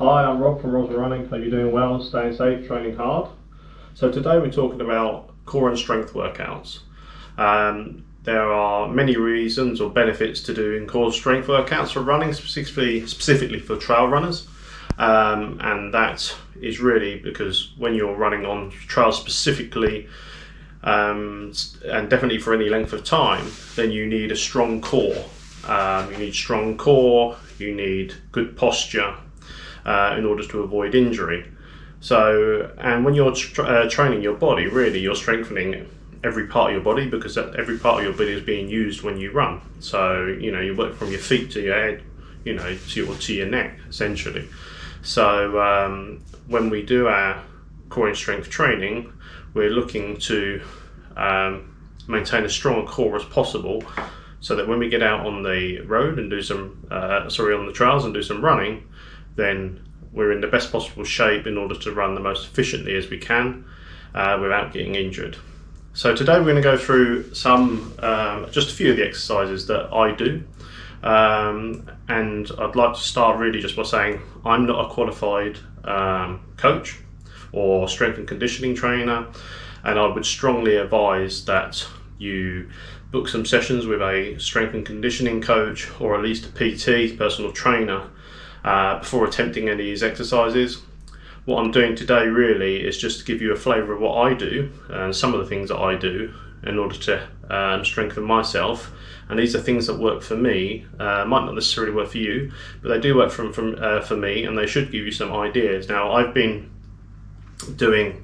Hi, I'm Rob from Rob's Running. Hope you're doing well, staying safe, training hard. So today we're talking about core and strength workouts. There are many reasons or benefits to doing core strength workouts for running, specifically for trail runners. And that is really because when you're running on trails specifically, and definitely for any length of time, then you need a strong core. You need good posture in order to avoid injury. So, and when you're training your body, really you're strengthening every part of your body, because every part of your body is being used when you run. So, you work from your feet to your head, to your neck, essentially. So when we do our core and strength training, we're looking to maintain as strong a core as possible, so that when we get out on the road and do some, on the trails and do some running, then we're in the best possible shape in order to run the most efficiently as we can without getting injured. So today we're going to go through just a few of the exercises that I do. And I'd like to start really just by saying I'm not a qualified coach or strength and conditioning trainer, and I would strongly advise that you book some sessions with a strength and conditioning coach, or at least a PT, personal trainer, before attempting any of these exercises. What I'm doing today really is just to give you a flavour of what I do and some of the things that I do in order to strengthen myself. And these are things that work for me, might not necessarily work for you, but they do work for me, and they should give you some ideas. Now, I've been doing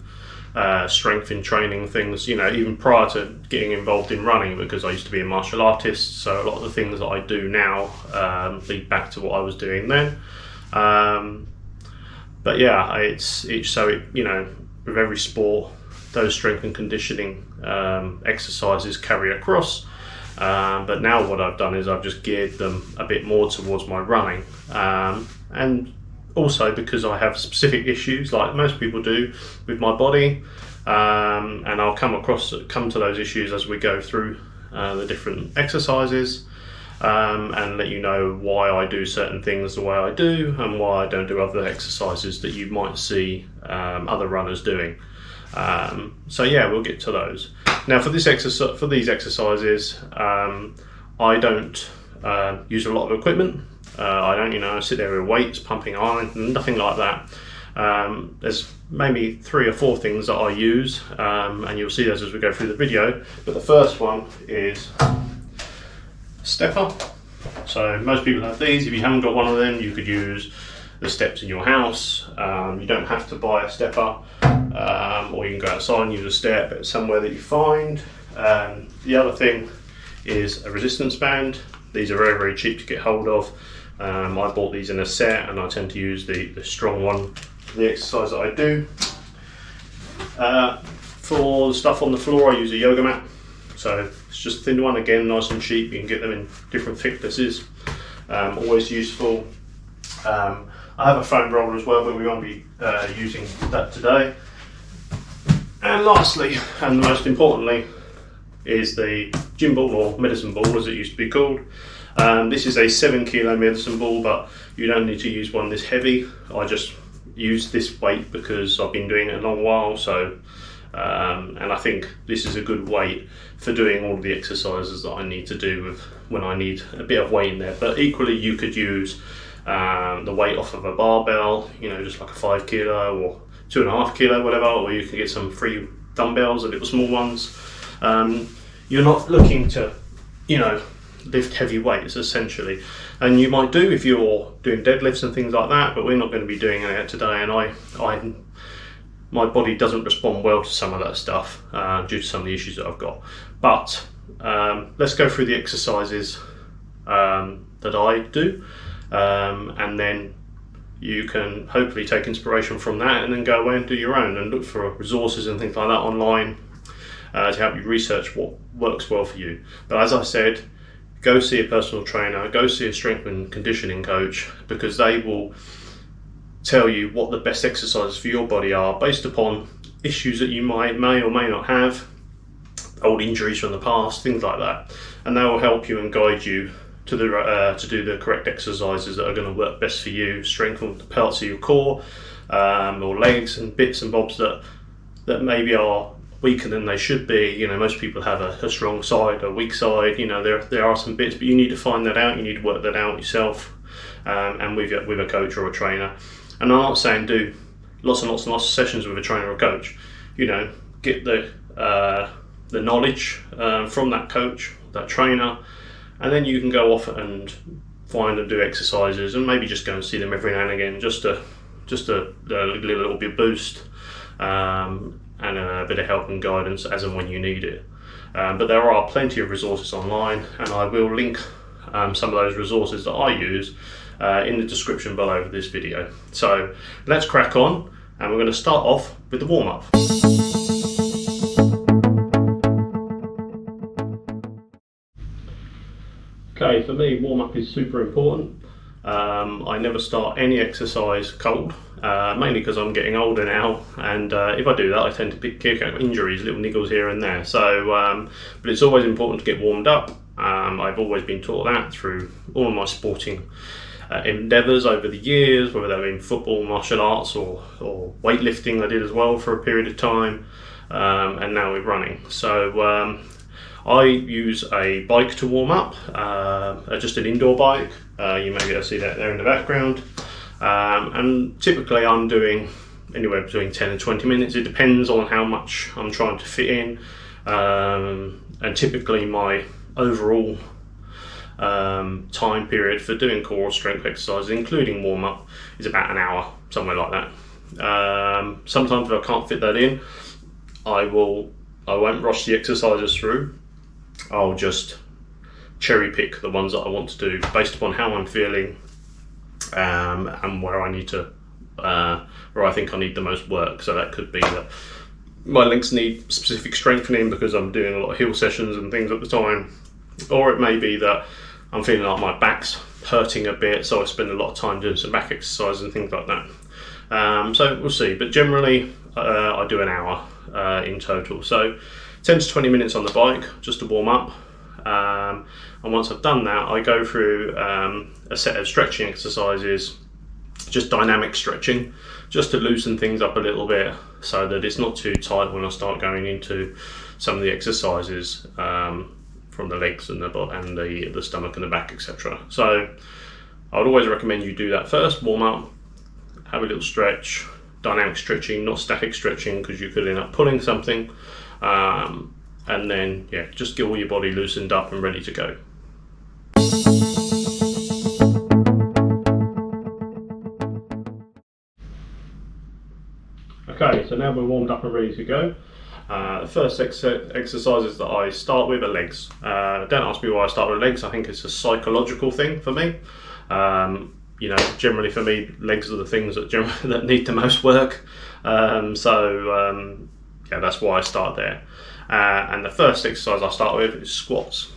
strength in training things, even prior to getting involved in running, because I used to be a martial artist, so a lot of the things that I do now lead back to what I was doing then. But yeah, with every sport, those strength and conditioning exercises carry across. But now what I've done is I've just geared them a bit more towards my running, and also because I have specific issues, like most people do, with my body, and I'll come to those issues as we go through the different exercises, and let you know why I do certain things the way I do, and why I don't do other exercises that you might see other runners doing. So yeah, we'll get to those. Now, for these exercises, I don't use a lot of equipment. I don't, sit there with weights, pumping iron, nothing like that. There's maybe 3 or 4 things that I use, and you'll see those as we go through the video. But the first one is stepper. So most people have these. If you haven't got one of them, you could use the steps in your house. You don't have to buy a stepper, or you can go outside and use a step somewhere that you find. The other thing is a resistance band. These are very, very cheap to get hold of. I bought these in a set, and I tend to use the strong one for the exercise that I do. For the stuff on the floor, I use a yoga mat. So it's just a thin one, again, nice and cheap. You can get them in different thicknesses. Always useful. I have a foam roller as well, but we won't be using that today. And lastly, and most importantly, is the gym ball, or medicine ball as it used to be called. This is a 7 kilo medicine ball, but you don't need to use one this heavy. I just use this weight because I've been doing it a long while, so and I think this is a good weight for doing all of the exercises that I need to do when I need a bit of weight in there. But equally, you could use the weight off of a barbell, just like a 5 kilo or 2.5 kilo, whatever, or you can get some free dumbbells, the little small ones. You're not looking to, lift heavy weights essentially, and you might do if you're doing deadlifts and things like that, but we're not going to be doing that today. And my body doesn't respond well to some of that stuff due to some of the issues that I've got. But let's go through the exercises that I do, and then you can hopefully take inspiration from that and then go away and do your own, and look for resources and things like that online to help you research what works well for you. But as I said, go see a personal trainer, go see a strength and conditioning coach, because they will tell you what the best exercises for your body are based upon issues that you may or may not have, old injuries from the past, things like that. And they will help you and guide you to do the correct exercises that are going to work best for you, strengthen the parts of your core or legs and bits and bobs that maybe are weaker than they should be. You know, most people have a strong side, a weak side. You know, there are some bits, but you need to find that out. You need to work that out yourself, and with a coach or a trainer. And I'm not saying do lots and lots and lots of sessions with a trainer or coach. You know, get the knowledge from that coach, that trainer, and then you can go off and find and do exercises, and maybe just go and see them every now and again, just a little bit boost, and a bit of help and guidance as and when you need it. But there are plenty of resources online, and I will link some of those resources that I use in the description below this video. So let's crack on, and we're going to start off with the warm-up. Okay, for me, warm-up is super important. I never start any exercise cold, mainly because I'm getting older now, and if I do that, I tend to pick up injuries, little niggles here and there. So, but it's always important to get warmed up. I've always been taught that through all of my sporting endeavours over the years, whether they've been football, martial arts, or weightlifting. I did as well for a period of time, and now with running. So I use a bike to warm up, just an indoor bike. You may be able to see that there in the background. And typically I'm doing anywhere between 10 and 20 minutes. It depends on how much I'm trying to fit in. And typically my overall time period for doing core strength exercises, including warm up, is about an hour, somewhere like that. Sometimes if I can't fit that in, I won't rush the exercises through. I'll just cherry pick the ones that I want to do based upon how I'm feeling, and where I need to, where I think I need the most work. So that could be that my links need specific strengthening because I'm doing a lot of heel sessions and things at the time, or it may be that I'm feeling like my back's hurting a bit, so I spend a lot of time doing some back exercises and things like that. So we'll see, but generally I do an hour in total. So 10 to 20 minutes on the bike just to warm up, and once I've done that, I go through a set of stretching exercises, just dynamic stretching, just to loosen things up a little bit so that it's not too tight when I start going into some of the exercises from the legs and the stomach and the back, etc. So I would always recommend you do that first, warm up, have a little stretch, dynamic stretching, not static stretching, because you could end up pulling something. And then, just get all your body loosened up and ready to go. Okay, so now we're warmed up and ready to go. The first exercises that I start with are legs. Don't ask me why I start with legs. I think it's a psychological thing for me. You know, generally for me, legs are the things that need the most work. That's why I start there. And the first exercise I start with is squats.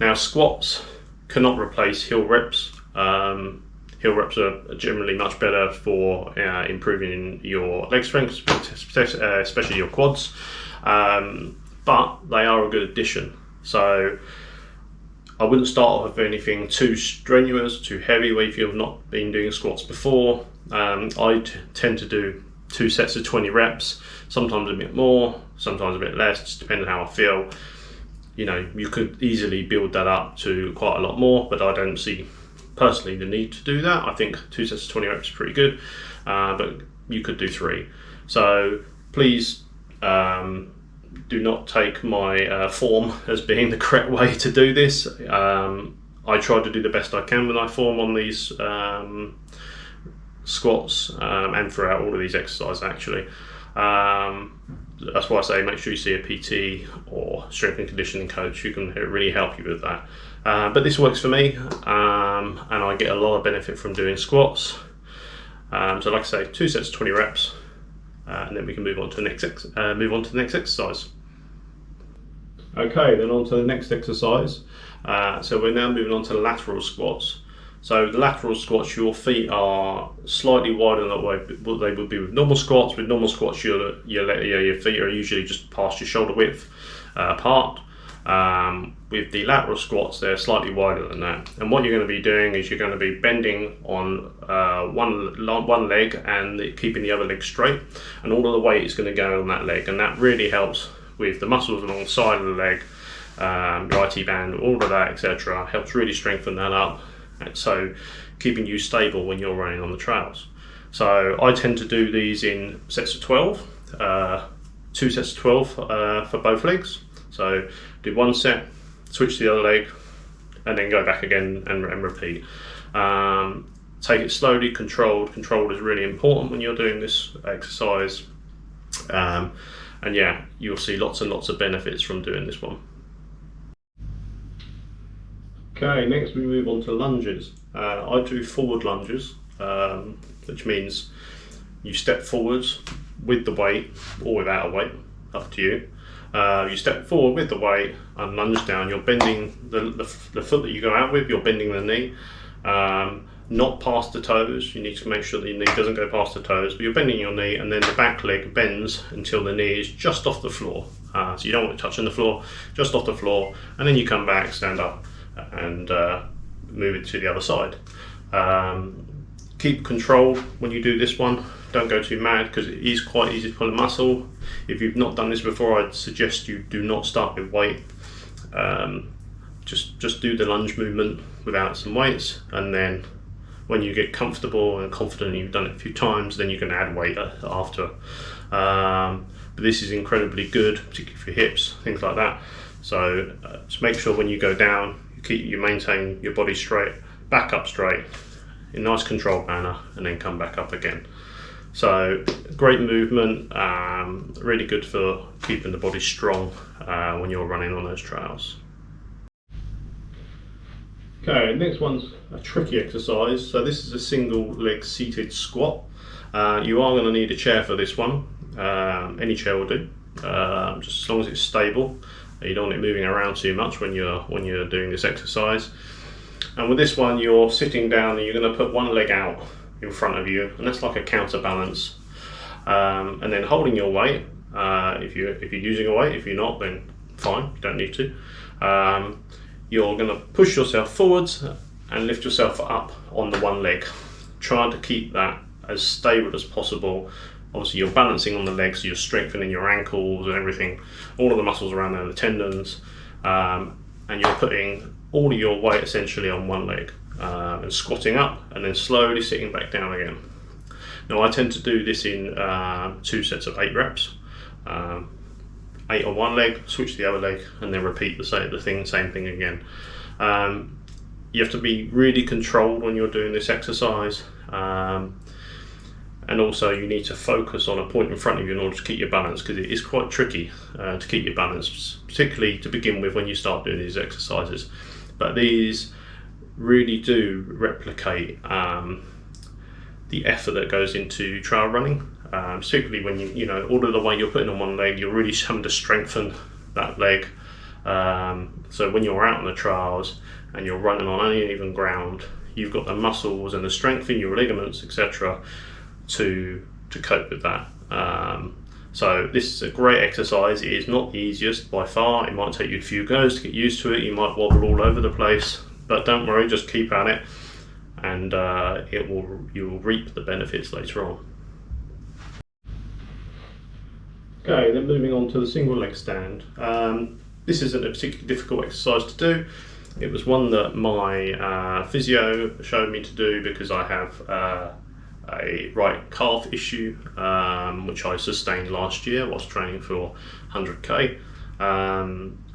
Now, squats cannot replace hill reps. Hill reps are generally much better for improving your leg strength, especially your quads. But they are a good addition. So I wouldn't start off with anything too strenuous, too heavy, if you've not been doing squats before. I tend to do 2 sets of 20 reps, sometimes a bit more, sometimes a bit less, just depending on how I feel. You know, you could easily build that up to quite a lot more, but I don't see personally the need to do that. I think 2 sets of 20 reps is pretty good, but you could do 3. So please do not take my form as being the correct way to do this. I try to do the best I can when I form on these squats, and throughout all of these exercises actually. That's why I say make sure you see a PT or strength and conditioning coach who can really help you with that. But this works for me, and I get a lot of benefit from doing squats. So like I say, 2 sets of 20 reps, and then we can move on to the next exercise. Okay, then on to the next exercise. So we're now moving on to lateral squats. So the lateral squats, your feet are slightly wider than what they would be with normal squats. With normal squats, your feet are usually just past your shoulder width apart. With the lateral squats, they're slightly wider than that. And what you're going to be doing is you're going to be bending on one leg and keeping the other leg straight, and all of the weight is going to go on that leg, and that really helps with the muscles along the side of the leg, your IT band, all of that, etc. Helps really strengthen that up, and so keeping you stable when you're running on the trails. So I tend to do these in sets of 12, 2 sets of 12 for both legs. So do one set, switch to the other leg, and then go back again and repeat. Take it slowly, controlled. Controlled is really important when you're doing this exercise. And yeah, you'll see lots and lots of benefits from doing this one. Okay, next we move on to lunges. I do forward lunges, which means you step forwards with the weight or without a weight, up to you. You step forward with the weight and lunge down. You're bending the foot that you go out with, you're bending the knee, not past the toes. You need to make sure that your knee doesn't go past the toes, but you're bending your knee, and then the back leg bends until the knee is just off the floor. So you don't want it touching the floor, just off the floor, and then you come back, stand up, and move it to the other side. Keep control when you do this one. Don't go too mad, because it is quite easy to pull a muscle. If you've not done this before, I'd suggest you do not start with weight. Just do the lunge movement without some weights, and then when you get comfortable and confident you've done it a few times, then you can add weight after. But this is incredibly good, particularly for hips, things like that. So just make sure when you go down, you maintain your body straight, back up straight, in a nice controlled manner, and then come back up again. So great movement, really good for keeping the body strong when you're running on those trails. Okay, next one's a tricky exercise. So this is a single leg seated squat. You are going to need a chair for this one. Any chair will do, just as long as it's stable. You don't want it moving around too much when you're doing this exercise. And with this one, you're sitting down and you're going to put one leg out in front of you, and that's like a counterbalance. And then holding your weight, if you're using a weight. If you're not, then fine, you don't need to. You're going to push yourself forwards and lift yourself up on the one leg, trying to keep that as stable as possible. Obviously you're balancing on the legs, so you're strengthening your ankles and everything, all of the muscles around there, the tendons, and you're putting all of your weight essentially on one leg, and squatting up and then slowly sitting back down again. Now I tend to do this in 2 sets of 8 reps, 8 on one leg, switch to the other leg, and then repeat the same thing again. You have to be really controlled when you're doing this exercise, and also you need to focus on a point in front of you in order to keep your balance, because it is quite tricky to keep your balance, particularly to begin with when you start doing these exercises. But these really do replicate the effort that goes into trail running, particularly when you know all of the weight you're putting on one leg, you're really having to strengthen that leg. So when you're out on the trails and you're running on uneven ground, you've got the muscles and the strength in your ligaments, etc., to cope with that. So this is a great exercise. It is not the easiest by far. It might take you a few goes to get used to it. You might wobble all over the place, but don't worry, just keep at it, and you will reap the benefits later on. Okay, then moving on to the single leg stand. This isn't a particularly difficult exercise to do. It was one that my physio showed me to do because I have a right calf issue, which I sustained last year whilst training for 100k,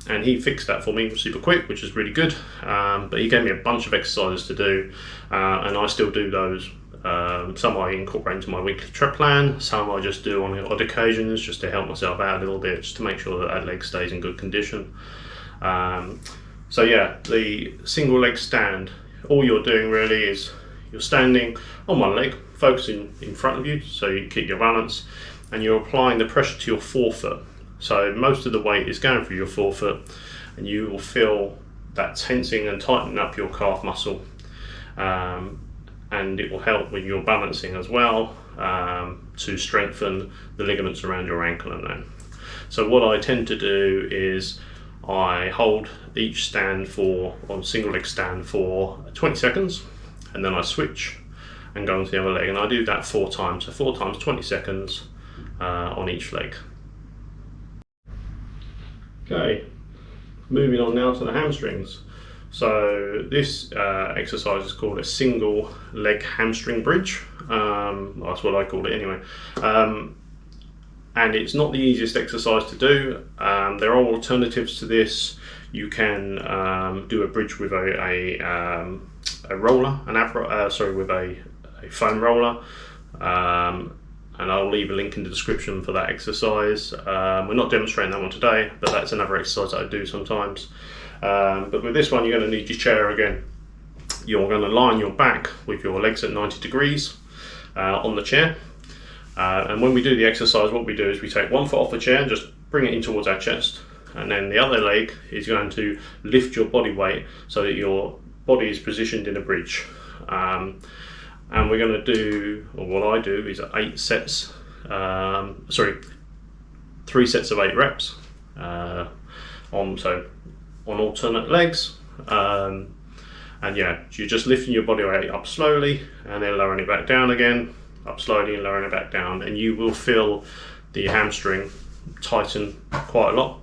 and he fixed that for me super quick, which is really good. But he gave me a bunch of exercises to do, and I still do those. Some I incorporate into my weekly trip plan, some I just do on odd occasions just to help myself out a little bit, just to make sure that leg stays in good condition. So yeah, the single leg stand, all you're doing really is you're standing on one leg, focusing in front of you so you keep your balance, and you're applying the pressure to your forefoot. So most of the weight is going through your forefoot, and you will feel that tensing and tightening up your calf muscle, and it will help with your balancing as well, to strengthen the ligaments around your ankle and that. So what I tend to do is I hold each stand on single leg stand for 20 seconds, and then I switch and go onto the other leg, and I do that 4 times, so 4 times 20 seconds on each leg. Okay, moving on now to the hamstrings. So this exercise is called a single leg hamstring bridge. That's what I call it anyway. And it's not the easiest exercise to do. There are alternatives to this. You can do a bridge with a roller, with a foam roller. And I'll leave a link in the description for that exercise. We're not demonstrating that one today, but that's another exercise that I do sometimes. But with this one, you're going to need your chair again. You're going to lie on your back with your legs at 90 degrees on the chair. And when we do the exercise, what we do is we take one foot off the chair and just bring it in towards our chest. And then the other leg is going to lift your body weight so that your body is positioned in a bridge. And we're going to do, or what I do is 3 sets of 8 reps on alternate legs. And yeah, you're just lifting your body weight up slowly and then lowering it back down again, up slowly and lowering it back down, and you will feel the hamstring tighten quite a lot.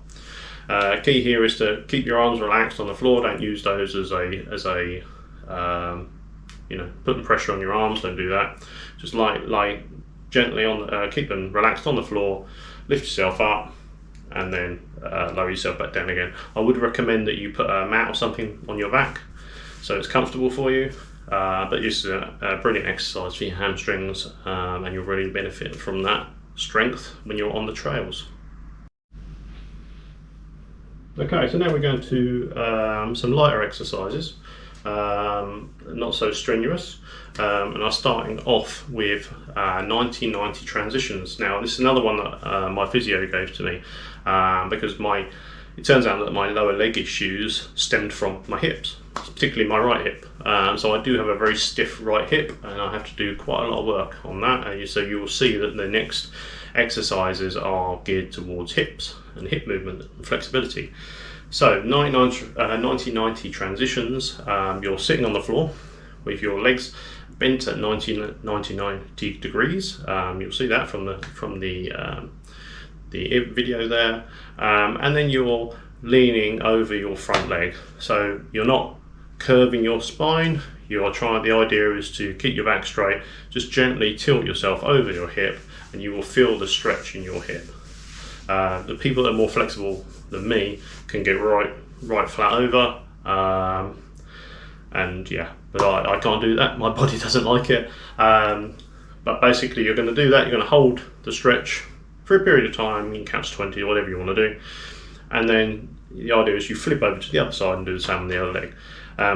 Key here is to keep your arms relaxed on the floor. Don't use those as a putting pressure on your arms. Don't do that. Just lie gently on, keep them relaxed on the floor. Lift yourself up, and then lower yourself back down again. I would recommend that you put a mat or something on your back so it's comfortable for you. But this is a brilliant exercise for your hamstrings, and you'll really benefit from that strength when you're on the trails. Okay, so now we're going to some lighter exercises, not so strenuous, and I'm starting off with 90-90 transitions. Now this is another one that my physio gave to me because it turns out that my lower leg issues stemmed from my hips, particularly my right hip. So I do have a very stiff right hip, and I have to do quite a lot of work on that. And so you will see that the next exercises are geared towards hips and hip movement and flexibility. So 90-90 transitions. You're sitting on the floor with your legs bent at 90 degrees. You'll see that from the video there, and then you're leaning over your front leg, so you're not curving your spine. The idea is to keep your back straight, just gently tilt yourself over your hip, and you will feel the stretch in your hip. The people that are more flexible than me can get right flat over, and yeah, but I can't do that. My body doesn't like it. But basically you're going to do that. You're going to hold the stretch for a period of time. You can count to 20 or whatever you want to do, and then the idea is you flip over to the other side and do the same on the other leg.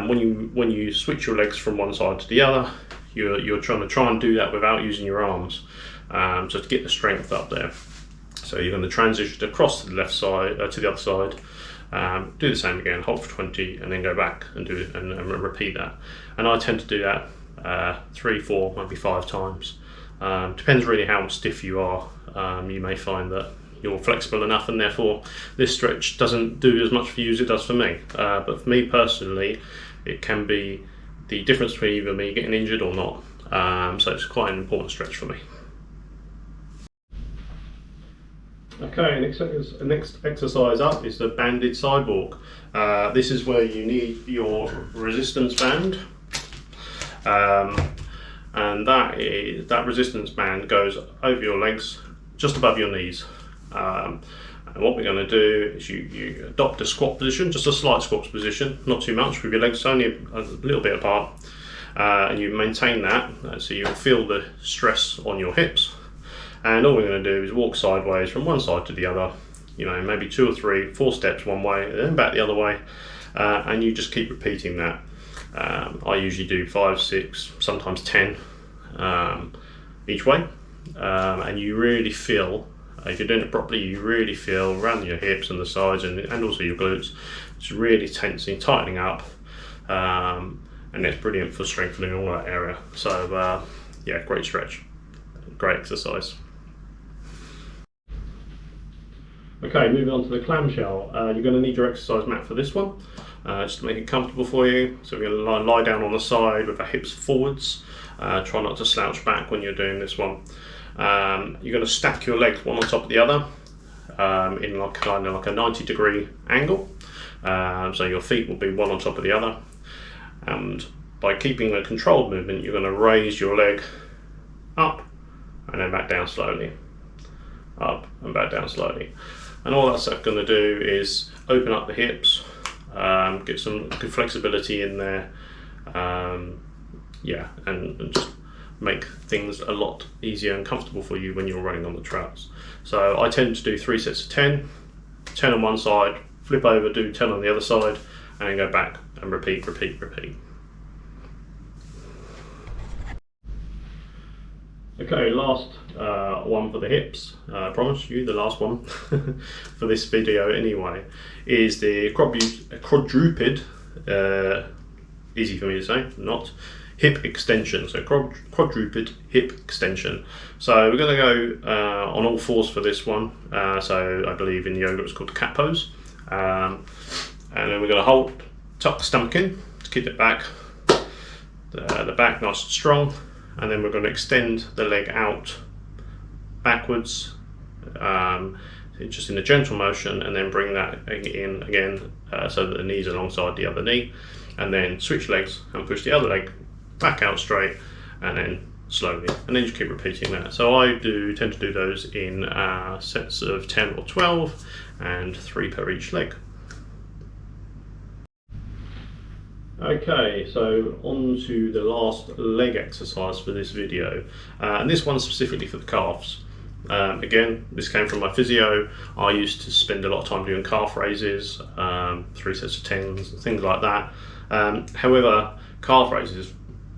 When you switch your legs from one side to the other, you're trying to do that without using your arms, so to get the strength up there. So you're going to transition across to the left side, to the other side, do the same again, hold for 20, and then go back and do and repeat that. And I tend to do that 3, 4, maybe 5 times. Depends really how stiff you are. You may find that you're flexible enough, and therefore this stretch doesn't do as much for you as it does for me. But for me personally, it can be the difference between either me getting injured or not. So it's quite an important stretch for me. Okay, next exercise up is the banded sidewalk. This is where you need your resistance band, and that resistance band goes over your legs, just above your knees. And what we're going to do is you adopt a squat position, just a slight squat position, not too much, with your legs only a little bit apart, and you maintain that, so you'll feel the stress on your hips. And all we're going to do is walk sideways from one side to the other, maybe 2 or 3, 4 steps one way, then back the other way, and you just keep repeating that. I usually do 5, 6, sometimes 10 each way, and you really feel, if you're doing it properly, you really feel around your hips and the sides and also your glutes, it's really tensing, tightening up, and it's brilliant for strengthening all that area. So yeah, great stretch, great exercise. Okay, moving on to the clamshell. You're going to need your exercise mat for this one, just to make it comfortable for you. So we're going to lie down on the side with our hips forwards. Try not to slouch back when you're doing this one. You're going to stack your legs one on top of the other in like kind of like a 90-degree angle. So your feet will be one on top of the other. And by keeping a controlled movement, you're going to raise your leg up and then back down slowly. Up and back down slowly. And all that's going to do is open up the hips, get some good flexibility in there, yeah, and just make things a lot easier and comfortable for you when you're running on the trails. So I tend to do 3 sets of 10 on one side, flip over, do 10 on the other side, and then go back and repeat. Okay, last one for the hips, I promise you the last one for this video anyway, is the quadruped, easy for me to say, not, hip extension. So quadruped hip extension. So we're going to go on all fours for this one. So I believe in yoga it's called the cat pose. And then we're going to tuck the stomach in to keep it back, the back nice and strong. And then we're going to extend the leg out backwards, just in a gentle motion, and then bring that in again so that the knee's alongside the other knee, and then switch legs and push the other leg back out straight, and then slowly, and then just keep repeating that. So I tend to do those in sets of 10 or 12, and 3 per each leg. Okay, so on to the last leg exercise for this video, and this one's specifically for the calves. Again, this came from my physio. I used to spend a lot of time doing calf raises, 3 sets of 10s, things like that. However, calf raises,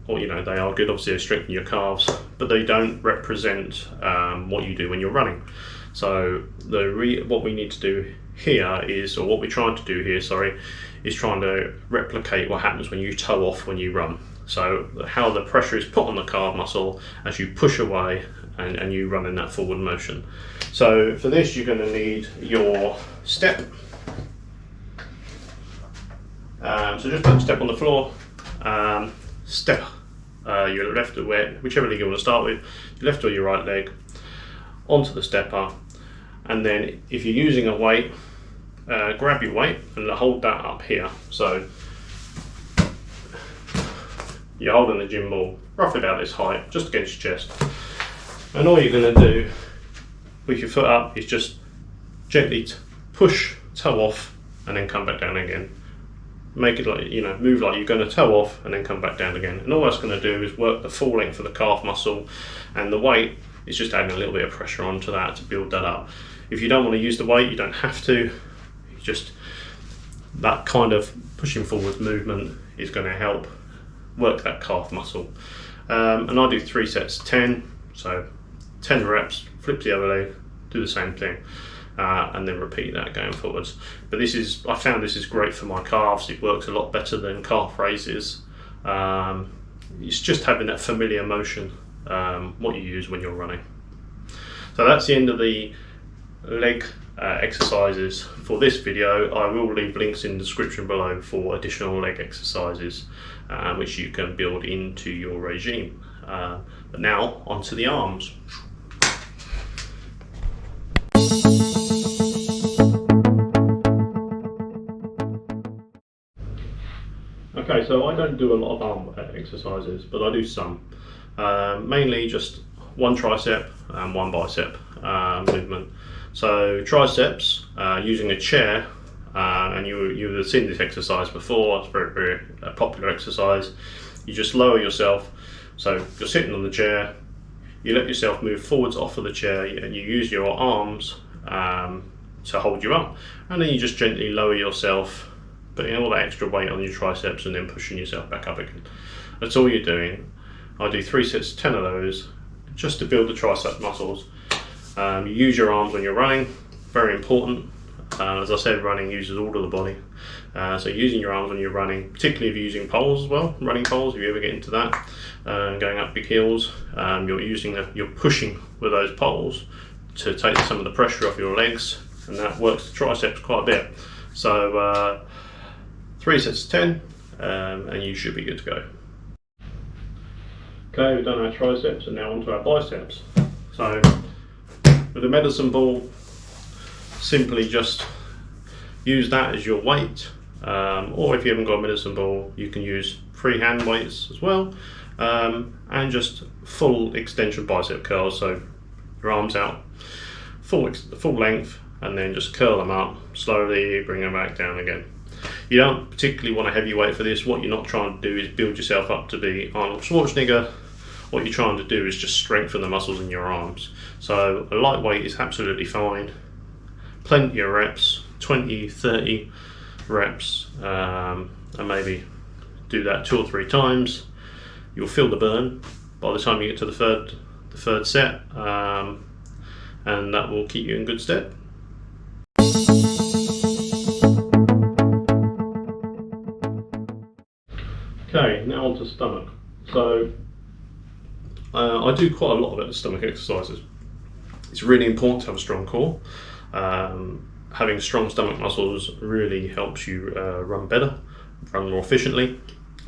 well, you know, they are good, obviously they strengthen your calves, but they don't represent what you do when you're running. So what we need to do here is, or what we're trying to do here, sorry, is trying to replicate what happens when you toe off when you run. So how the pressure is put on the calf muscle as you push away and you run in that forward motion. So for this you're going to need your step. So just put a step on the floor, step your left or whichever leg you want to start with, your left or your right leg onto the stepper, and then if you're using a weight, grab your weight and hold that up here. So you're holding the gym ball roughly about this height, just against your chest. And all you're going to do with your foot up is just gently push, toe off, and then come back down again. Make it like, you know, move like you're going to toe off and then come back down again. And all that's going to do is work the full length of the calf muscle, and the weight is just adding a little bit of pressure onto that to build that up. If you don't want to use the weight, you don't have to. Just that kind of pushing forward movement is going to help work that calf muscle. And I do 3 sets, 10, so 10 reps, flip the other leg, do the same thing, and then repeat that going forwards. But I found this is great for my calves. It works a lot better than calf raises. It's just having that familiar motion, what you use when you're running. So that's the end of the leg exercises for this video. I will leave links in the description below for additional leg exercises which you can build into your regime. But now onto the arms. Okay, so I don't do a lot of arm exercises, but I do some. Mainly just one tricep and one bicep movement. So triceps, using a chair, and you have seen this exercise before. It's a very popular exercise. You just lower yourself, so you're sitting on the chair, you let yourself move forwards off of the chair, and you use your arms to hold you up, and then you just gently lower yourself, putting all that extra weight on your triceps and then pushing yourself back up again. That's all you're doing. I do 3 sets, 10 of those, just to build the tricep muscles. You use your arms when you're running, very important. As I said, running uses all of the body. So using your arms when you're running, particularly if you're using poles as well, running poles, if you ever get into that, going up big hills, you're pushing with those poles to take some of the pressure off your legs and that works the triceps quite a bit. So 3 sets of 10, and you should be good to go. Okay, we've done our triceps and now onto our biceps. So with the medicine ball, simply just use that as your weight, or if you haven't got a medicine ball, you can use free hand weights as well, and just full extension bicep curls. So your arms out full length, and then just curl them up slowly, bring them back down again. You don't particularly want a heavy weight for this. What you're not trying to do is build yourself up to be Arnold Schwarzenegger. What you're trying to do is just strengthen the muscles in your arms. So a light weight is absolutely fine. Plenty of reps, 20, 30 reps, and maybe do that 2 or 3 times. You'll feel the burn by the time you get to the third set, and that will keep you in good stead. Okay, now on to stomach. So I do quite a lot of stomach exercises. It's really important to have a strong core. Having strong stomach muscles really helps you run better, run more efficiently.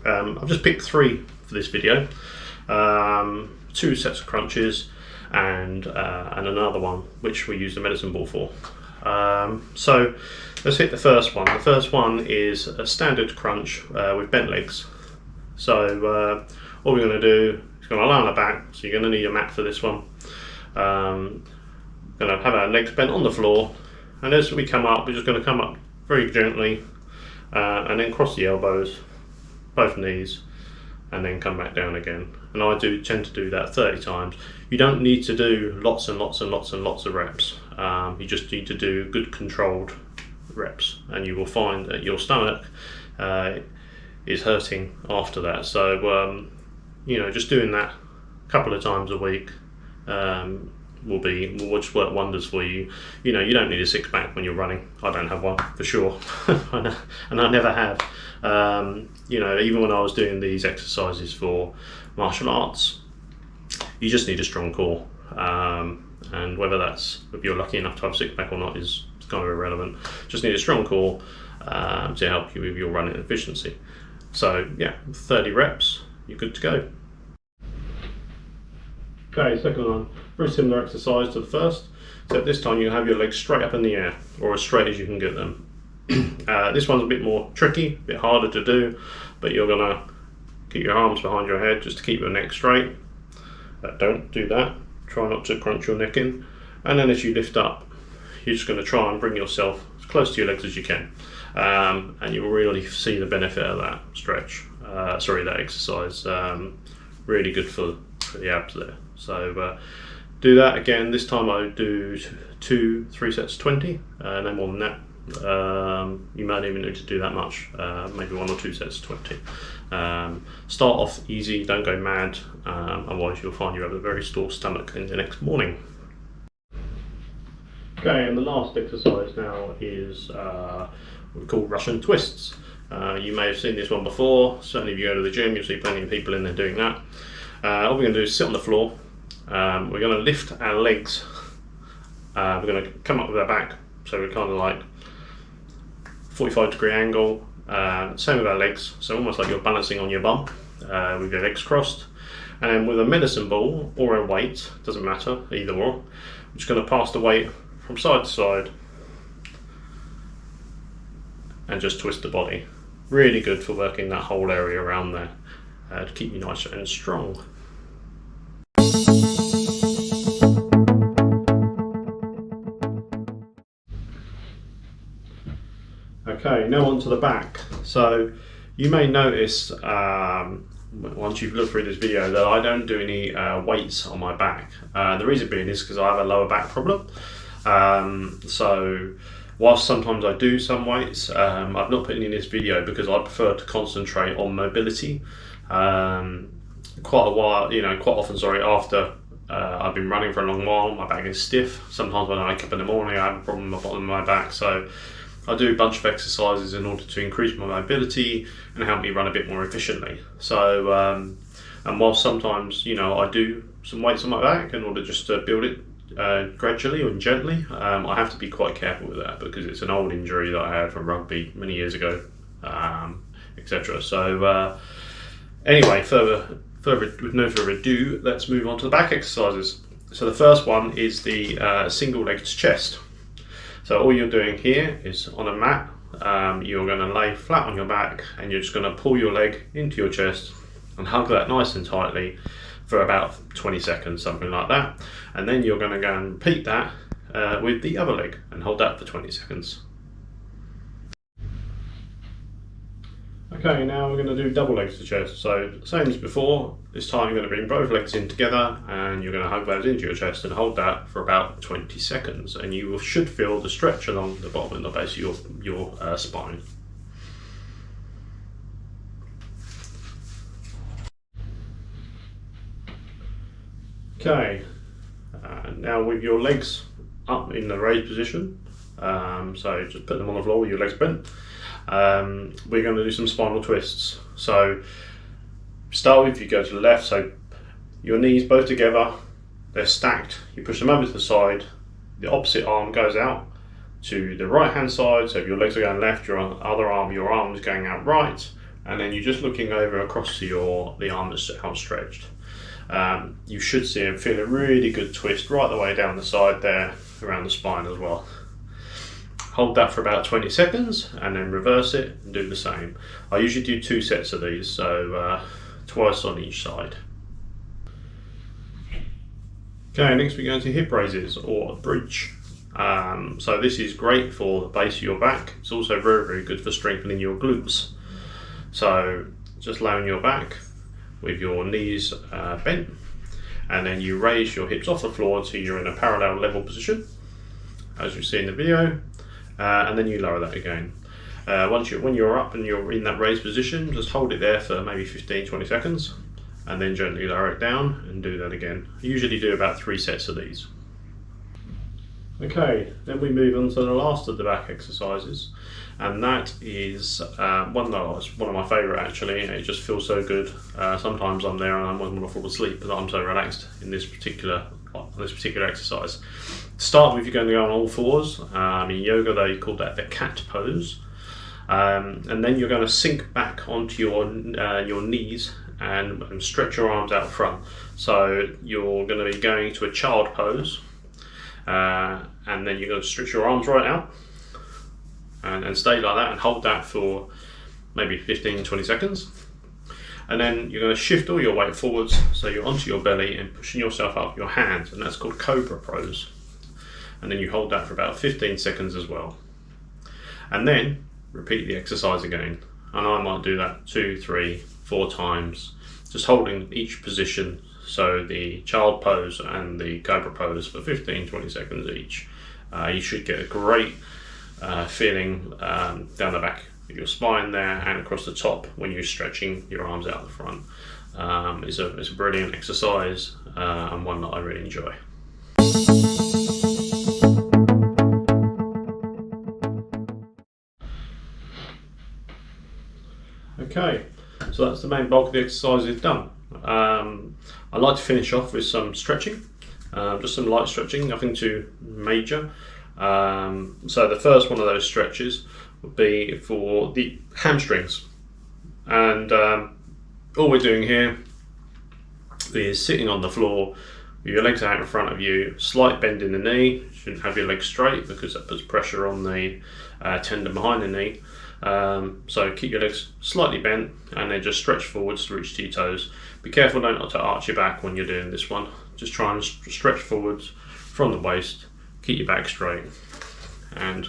I've just picked 3 for this video. 2 sets of crunches and another one which we use the medicine ball for. So let's hit the first one. The first one is a standard crunch with bent legs. So all we're going to do is going to lie on our back, so you're going to need a mat for this one. Going to have our legs bent on the floor, and as we come up, we're just going to come up very gently, and then cross the elbows, both knees, and then come back down again. And I do tend to do that 30 times. You don't need to do lots and lots and lots and lots of reps. You just need to do good controlled reps, and you will find that your stomach is hurting after that. So you know, just doing that a couple of times a week will just work wonders for you. You know, you don't need a six-pack when you're running. I don't have one for sure, and I never have. You know, even when I was doing these exercises for martial arts, you just need a strong core, and whether that's, if you're lucky enough to have a six-pack or not, is kind of irrelevant. Just need a strong core to help you with your running efficiency. So yeah, 30 reps, you're good to go. Okay, second one, very similar exercise to the first, except this time you have your legs straight up in the air, or as straight as you can get them. This one's a bit more tricky, a bit harder to do, but you're gonna keep your arms behind your head just to keep your neck straight. Don't do that, try not to crunch your neck in. And then as you lift up, you're just gonna try and bring yourself as close to your legs as you can. And you'll really see the benefit of that stretch, that exercise. Really good for the abs there. So do that again. This time I do 3 sets 20, no more than that. You might even need to do that much, maybe 1 or 2 sets 20. Start off easy, don't go mad, otherwise you'll find you have a very sore stomach in the next morning. Okay, and the last exercise now is what we call Russian twists. You may have seen this one before. Certainly if you go to the gym, you'll see plenty of people in there doing that. All we're going to do is sit on the floor. We're going to lift our legs. We're going to come up with our back, so we're kind of like 45-degree angle. Same with our legs, so almost like you're balancing on your bum with your legs crossed. And then with a medicine ball or a weight, doesn't matter, either or, I'm just going to pass the weight from side to side and just twist the body. Really good for working that whole area around there to keep you nice and strong. Okay, now on to the back. So you may notice once you've looked through this video that I don't do any weights on my back. The reason being is because I have a lower back problem. So whilst sometimes I do some weights, I've not put any in this video because I prefer to concentrate on mobility. Quite often, after I've been running for a long while, my back is stiff. Sometimes when I wake up in the morning, I have a problem with the bottom of my back. So I do a bunch of exercises in order to increase my mobility and help me run a bit more efficiently. So, and while sometimes, I do some weights on my back in order just to build it gradually and gently. I have to be quite careful with that because it's an old injury that I had from rugby many years ago, etc. So anyway, with no further ado, let's move on to the back exercises. So the first one is the single-legged chest. So all you're doing here is on a mat, you're going to lay flat on your back and you're just going to pull your leg into your chest and hug that nice and tightly for about 20 seconds, something like that. And then you're going to go and repeat that with the other leg and hold that for 20 seconds. Okay, now we're going to do double legs to chest. So same as before, this time you're going to bring both legs in together and you're going to hug those into your chest and hold that for about 20 seconds. And you should feel the stretch along the bottom and the base of your spine. Okay, now with your legs up in the raised position, so just put them on the floor with your legs bent. We're going to do some spinal twists. So start with, you go to the left, so your knees both together, they're stacked, you push them over to the side, the opposite arm goes out to the right hand side, so if your legs are going left, your other arm, your arm is going out right, and then you're just looking over across to the arm that's outstretched. You should see and feel a really good twist right the way down the side there around the spine as well. Hold that for about 20 seconds and then reverse it and do the same. I usually do 2 sets of these, so twice on each side. Okay, next we go into hip raises or a bridge. So this is great for the base of your back. It's also very, very good for strengthening your glutes. So just lay on your back with your knees bent, and then you raise your hips off the floor until you're in a parallel level position, as you see in the video, and then you lower that again. When you're up and you're in that raised position, just hold it there for maybe 15-20 seconds, and then gently lower it down and do that again. I usually do about 3 sets of these. Okay, then we move on to the last of the back exercises, and that is one of my favourite actually. It just feels so good. Sometimes I'm there and I want to fall asleep, but I'm so relaxed in this particular exercise. To start with, you're going to go on all fours. In yoga they call that the cat pose, and then you're going to sink back onto your knees and stretch your arms out front. So you're going to be going to a child pose. And then you're going to stretch your arms right out and stay like that and hold that for maybe 15-20 seconds, and then you're going to shift all your weight forwards so you're onto your belly and pushing yourself up your hands, and that's called cobra pose, and then you hold that for about 15 seconds as well, and then repeat the exercise again. And I might do that 2, 3, 4 times, just holding each position, so the child pose and the cobra pose, for 15-20 seconds each. You should get a great feeling down the back of your spine there and across the top when you're stretching your arms out the front. It's a brilliant exercise and one that I really enjoy. Okay, so that's the main bulk of the exercises done. I like to finish off with some stretching, just some light stretching, nothing too major. So the first one of those stretches would be for the hamstrings, and all we're doing here is sitting on the floor with your legs out in front of you, slight bend in the knee. You shouldn't have your legs straight because that puts pressure on the tendon behind the knee. So keep your legs slightly bent and then just stretch forwards to reach to your toes. Be careful not to arch your back when you're doing this one. Just try and stretch forwards from the waist, keep your back straight and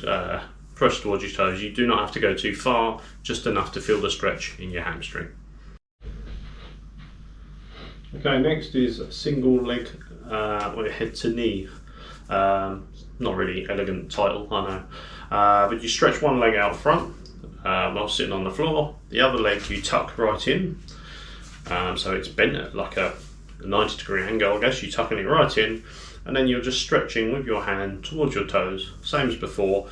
press towards your toes. You do not have to go too far, just enough to feel the stretch in your hamstring. Okay, next is single leg head to knee. Not really elegant title, I know, but you stretch one leg out front while sitting on the floor. The other leg you tuck right in, so it's bent at like a 90-degree angle, I guess. You're tucking it right in, and then you're just stretching with your hand towards your toes, same as before,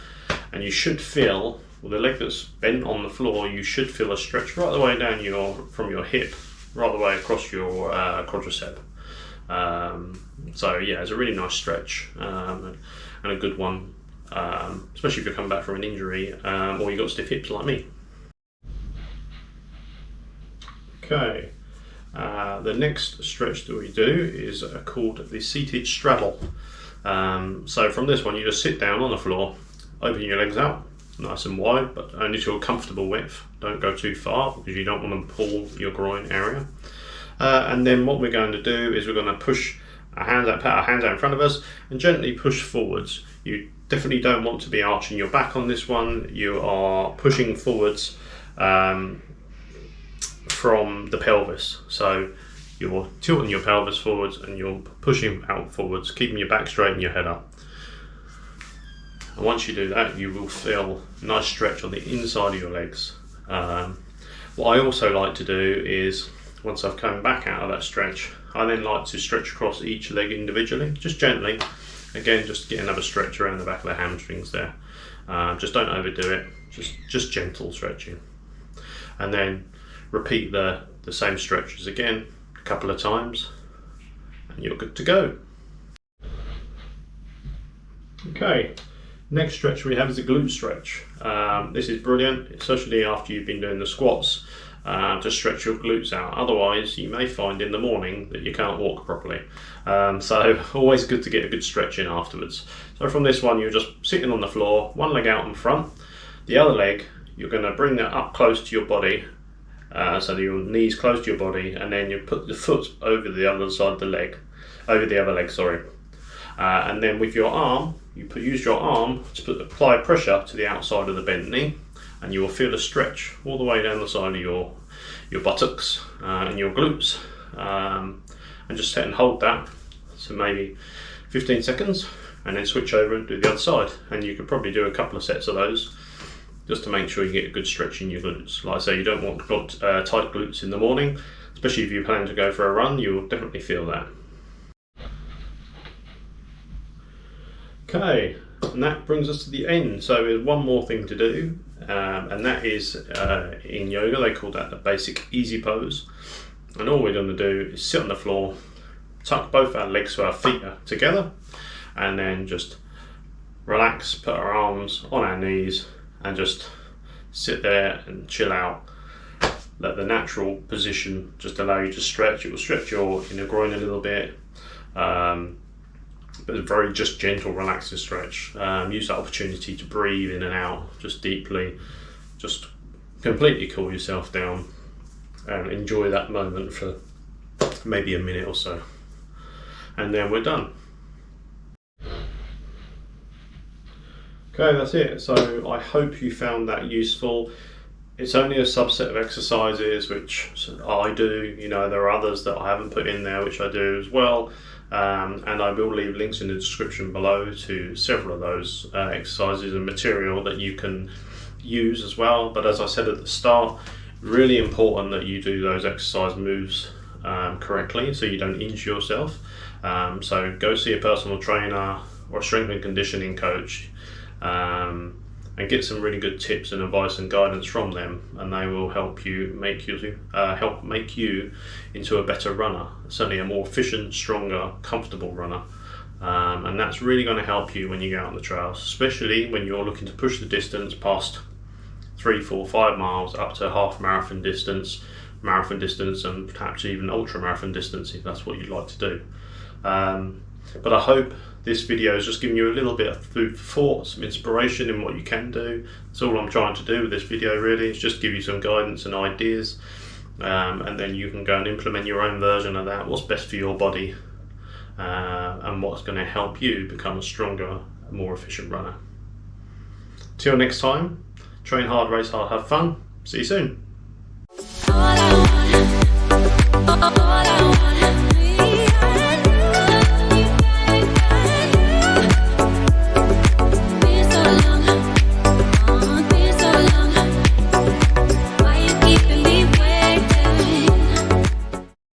and you should feel, with the leg that's bent on the floor, you should feel a stretch right the way down from your hip, right the way across your quadricep. So yeah, it's a really nice stretch, and a good one, especially if you're coming back from an injury, or you've got stiff hips like me. Okay, the next stretch that we do is called the seated straddle. So from this one, you just sit down on the floor, open your legs out nice and wide, but only to a comfortable width. Don't go too far because you don't want to pull your groin area. And then what we're going to do is we're going to push our hands out, put our hands out in front of us and gently push forwards. You definitely don't want to be arching your back on this one. You are pushing forwards from the pelvis. So you're tilting your pelvis forwards and you're pushing out forwards, keeping your back straight and your head up. And once you do that, you will feel a nice stretch on the inside of your legs. What I also like to do is, once I've come back out of that stretch, I then like to stretch across each leg individually, just gently. Again, just get another stretch around the back of the hamstrings there. Just don't overdo it, just gentle stretching. And then repeat the same stretches again a couple of times, and you're good to go. Okay, next stretch we have is a glute stretch. This is brilliant, especially after you've been doing the squats, to stretch your glutes out. Otherwise, you may find in the morning that you can't walk properly. So always good to get a good stretch in afterwards. So from this one, you're just sitting on the floor, one leg out in front, the other leg, you're going to bring that up close to your body, so that your knees close to your body, and then you put the foot over the other side of the leg, over the other leg, sorry. And then with your arm, use your arm to apply pressure to the outside of the bent knee, and you will feel a stretch all the way down the side of your buttocks and your glutes. And just sit and hold that, so maybe 15 seconds, and then switch over and do the other side. And you could probably do a couple of sets of those, just to make sure you get a good stretch in your glutes. Like I say, you don't want tight glutes in the morning, especially if you plan to go for a run. You'll definitely feel that. Okay, and that brings us to the end. So there's one more thing to do, and that is in yoga they call that the basic easy pose. And all we're going to do is sit on the floor, tuck both our legs so our feet are together, and then just relax, put our arms on our knees, and just sit there and chill out. Let the natural position just allow you to stretch. It will stretch your inner groin a little bit, but a very just gentle, relaxing stretch. Use that opportunity to breathe in and out just deeply. Just completely cool yourself down and enjoy that moment for maybe a minute or so. And then we're done. Okay, that's it. So I hope you found that useful. It's only a subset of exercises which I do. You know, there are others that I haven't put in there which I do as well. And I will leave links in the description below to several of those exercises and material that you can use as well. But as I said at the start, really important that you do those exercise moves correctly so you don't injure yourself. So go see a personal trainer or a strength and conditioning coach, and get some really good tips and advice and guidance from them, and they will help make you into a better runner, certainly a more efficient, stronger, comfortable runner. And that's really going to help you when you go out on the trails, especially when you're looking to push the distance past 3, 4, 5 miles up to half marathon distance, and perhaps even ultra marathon distance if that's what you'd like to do. But I hope this video has just given you a little bit of food for thought, some inspiration in what you can do. That's all I'm trying to do with this video really, is just give you some guidance and ideas, and then you can go and implement your own version of that, what's best for your body, and what's going to help you become a stronger, more efficient runner. Till next time, train hard, race hard, have fun. See you soon. All I want.